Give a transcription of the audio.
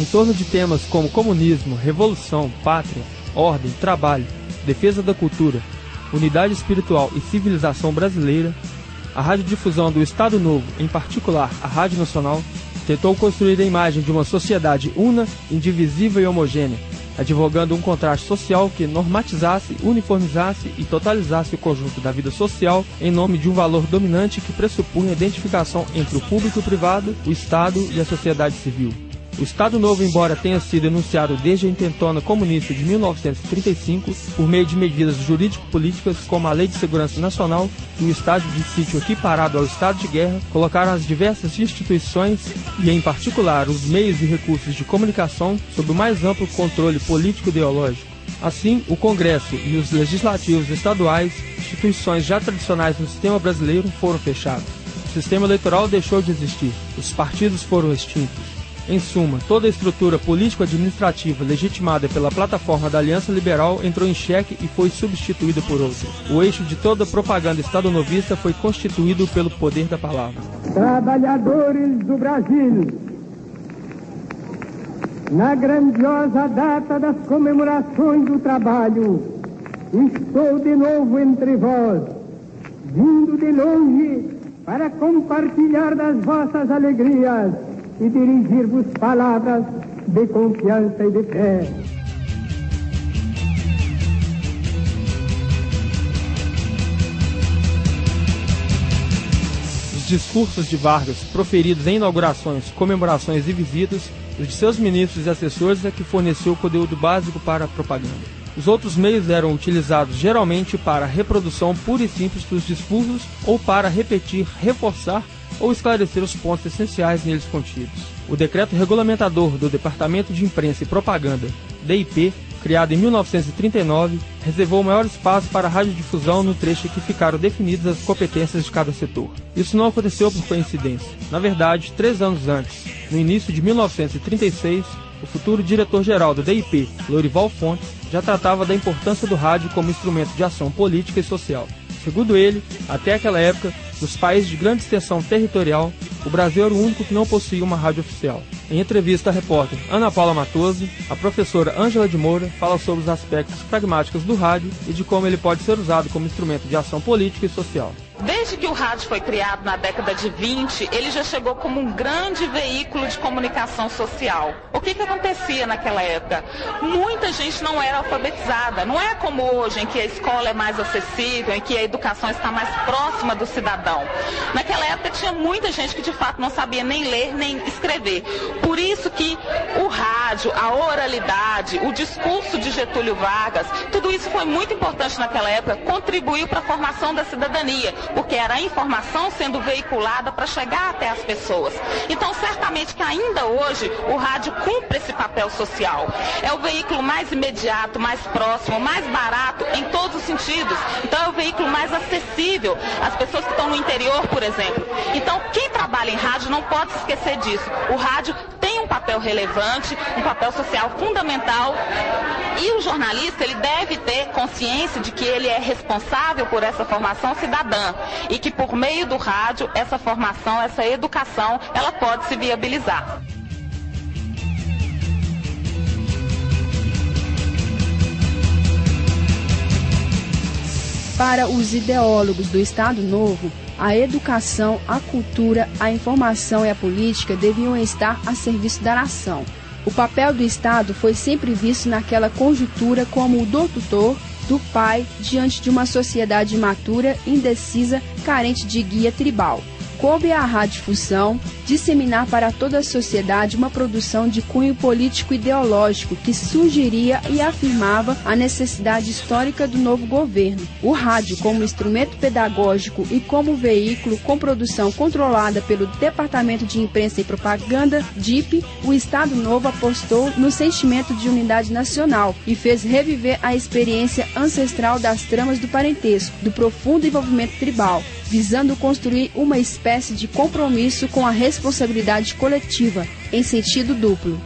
em torno de temas como comunismo, revolução, pátria, ordem, trabalho, defesa da cultura, unidade espiritual e civilização brasileira, a radiodifusão do Estado Novo, em particular a Rádio Nacional, tentou construir a imagem de uma sociedade una, indivisível e homogênea, advogando um contraste social que normatizasse, uniformizasse e totalizasse o conjunto da vida social em nome de um valor dominante que pressupunha a identificação entre o público e o privado, o Estado e a sociedade civil. O Estado Novo, embora tenha sido enunciado desde a intentona comunista de 1935, por meio de medidas jurídico-políticas como a Lei de Segurança Nacional e o estado de sítio equiparado ao estado de guerra, colocaram as diversas instituições e, em particular, os meios e recursos de comunicação sob o mais amplo controle político-ideológico. Assim, o Congresso e os legislativos estaduais, instituições já tradicionais no sistema brasileiro, foram fechados. O sistema eleitoral deixou de existir. Os partidos foram extintos. Em suma, toda a estrutura político-administrativa legitimada pela plataforma da Aliança Liberal entrou em xeque e foi substituída por outra. O eixo de toda a propaganda estadonovista foi constituído pelo poder da palavra. Trabalhadores do Brasil, na grandiosa data das comemorações do trabalho, estou de novo entre vós, vindo de longe para compartilhar das vossas alegrias e dirigir-vos palavras de confiança e de fé. Os discursos de Vargas, proferidos em inaugurações, comemorações e visitas, os de seus ministros e assessores é que forneceu o conteúdo básico para a propaganda. Os outros meios eram utilizados geralmente para a reprodução pura e simples dos discursos ou para repetir, reforçar ou esclarecer os pontos essenciais neles contidos. O decreto regulamentador do Departamento de Imprensa e Propaganda, DIP, criado em 1939, reservou o maior espaço para a radiodifusão no trecho em que ficaram definidas as competências de cada setor. Isso não aconteceu por coincidência. Na verdade, 3 anos antes, no início de 1936, o futuro diretor-geral do DIP, Lorival Fontes, já tratava da importância do rádio como instrumento de ação política e social. Segundo ele, até aquela época, dos países de grande extensão territorial, o Brasil era o único que não possuía uma rádio oficial. Em entrevista à repórter Ana Paula Matoso, a professora Ângela de Moura fala sobre os aspectos pragmáticos do rádio e de como ele pode ser usado como instrumento de ação política e social. Desde que o rádio foi criado na década de 20, ele já chegou como um grande veículo de comunicação social. O que acontecia naquela época? Muita gente não era alfabetizada. Não é como hoje, em que a escola é mais acessível, em que a educação está mais próxima do cidadão. Naquela época tinha muita gente que de fato não sabia nem ler nem escrever. Por isso que o rádio, a oralidade, o discurso de Getúlio Vargas, tudo isso foi muito importante naquela época, contribuiu para a formação da cidadania, porque era a informação sendo veiculada para chegar até as pessoas. Então, certamente que ainda hoje o rádio cumpre esse papel social. É o veículo mais imediato, mais próximo, mais barato em todos os sentidos. Então, é o veículo mais acessível às pessoas que estão no interior, por exemplo. Então, quem trabalha em rádio não pode se esquecer disso. O rádio tem um papel relevante, um papel social fundamental, e o jornalista ele deve ter consciência de que ele é responsável por essa formação cidadã e que por meio do rádio essa formação, essa educação, ela pode se viabilizar. Para os ideólogos do Estado Novo, a educação, a cultura, a informação e a política deviam estar a serviço da nação. O papel do Estado foi sempre visto naquela conjuntura como o do tutor, do pai, diante de uma sociedade imatura, indecisa, carente de guia tribal. Coube à radiodifusão disseminar para toda a sociedade uma produção de cunho político-ideológico que sugeria e afirmava a necessidade histórica do novo governo. O rádio, como instrumento pedagógico e como veículo com produção controlada pelo Departamento de Imprensa e Propaganda, DIP, o Estado Novo apostou no sentimento de unidade nacional e fez reviver a experiência ancestral das tramas do parentesco, do profundo envolvimento tribal, visando construir uma espécie de compromisso com a responsabilidade coletiva, em sentido duplo.